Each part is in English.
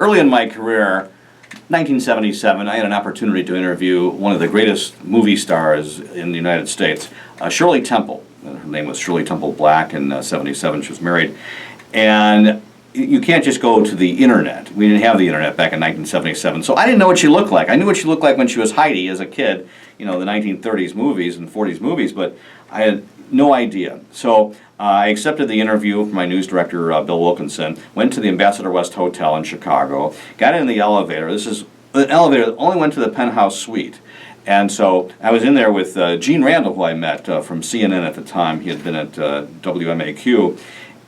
early in my career, 1977, I had an opportunity to interview one of the greatest movie stars in the United States, Shirley Temple. Her name was Shirley Temple Black. In '77, she was married. And you can't just go to the internet. We didn't have the internet back in 1977, so I didn't know what she looked like. I knew what she looked like when she was Heidi as a kid, the 1930s movies and 40s movies, but I had no idea. So I accepted the interview from my news director, Bill Wilkinson, went to the Ambassador West Hotel in Chicago, got in the elevator. This is an elevator that only went to the penthouse suite. And so I was in there with Gene Randall, who I met from CNN at the time. He had been at WMAQ.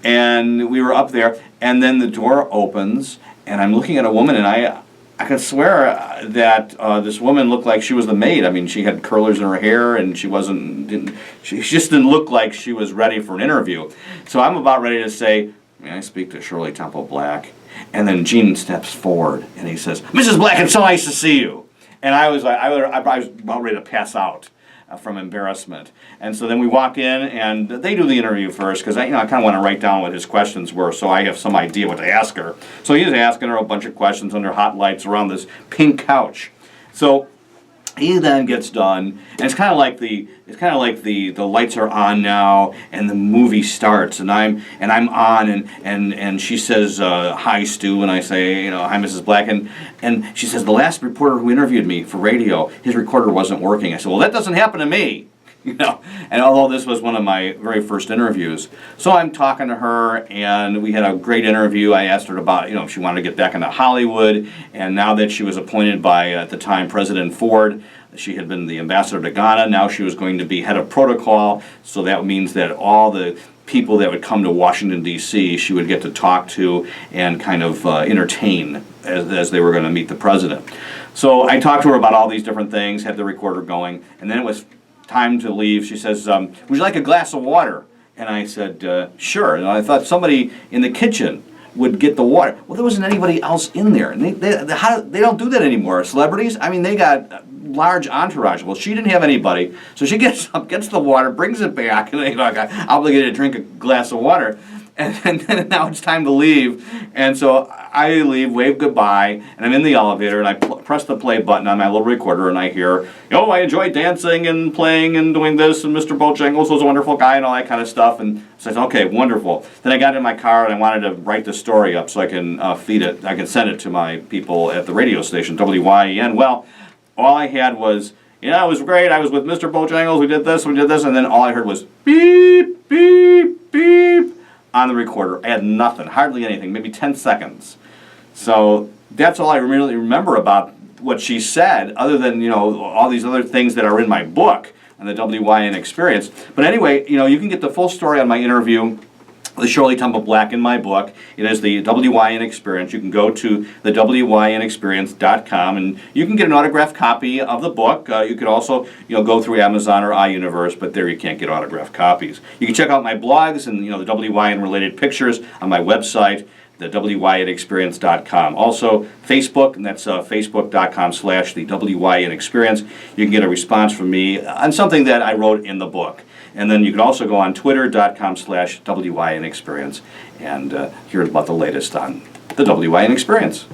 And we were up there, and then the door opens, and I'm looking at a woman, and I could swear that this woman looked like she was the maid. I mean, she had curlers in her hair, and she just didn't look like she was ready for an interview. So I'm about ready to say, may I speak to Shirley Temple Black? And then Gene steps forward, and he says, Mrs. Black, it's so nice to see you. And I was about ready to pass out from embarrassment. And so then we walk in, and they do the interview first, because I kind of want to write down what his questions were so I have some idea what to ask her. So he was asking her a bunch of questions under hot lights around this pink couch. So he then gets done, and it's kind of like the lights are on now, and the movie starts, and I'm on, and she says, "Hi, Stu," and I say, "Hi, Mrs. Black," and she says, "The last reporter who interviewed me for radio, his recorder wasn't working." I said, "Well, that doesn't happen to me." And although this was one of my very first interviews, so I'm talking to her, and we had a great interview. I asked her about, if she wanted to get back into Hollywood, and now that she was appointed by, at the time, President Ford, she had been the ambassador to Ghana. Now she was going to be head of protocol, so that means that all the people that would come to Washington, D.C., she would get to talk to and kind of entertain as they were going to meet the president. So I talked to her about all these different things, had the recorder going, and then it was time to leave. She says, would you like a glass of water? And I said, sure. And I thought somebody in the kitchen would get the water. Well, there wasn't anybody else in there. And they don't do that anymore. Celebrities, I mean, they got large entourage. Well, she didn't have anybody. So she gets up, gets the water, brings it back, and I got obligated to drink a glass of water. And then now it's time to leave. And so I leave, wave goodbye, and I'm in the elevator, and I press the play button on my little recorder, and I hear, I enjoy dancing and playing and doing this, and Mr. Bojangles was a wonderful guy and all that kind of stuff. And so I said, okay, wonderful. Then I got in my car, and I wanted to write the story up so I can feed it. I can send it to my people at the radio station, WYEN. Well, all I had was, it was great. I was with Mr. Bojangles. We did this, and then all I heard was beep, beep, beep on the recorder. I had nothing, hardly anything, maybe 10 seconds. So that's all I really remember about what she said, other than, all these other things that are in my book on the WYEN Experience. But anyway, you can get the full story on my interview with Shirley Temple Black in my book. It is the WYEN Experience. You can go to the WYENExperience.com, and you can get an autographed copy of the book. You could also, go through Amazon or iUniverse, but there you can't get autographed copies. You can check out my blogs and, the WYEN-related pictures on my website, the WYENExperience.com. Also, Facebook, and that's facebook.com/the WYEN Experience. You can get a response from me on something that I wrote in the book. And then you can also go on twitter.com/WYEN Experience and hear about the latest on the WYEN Experience.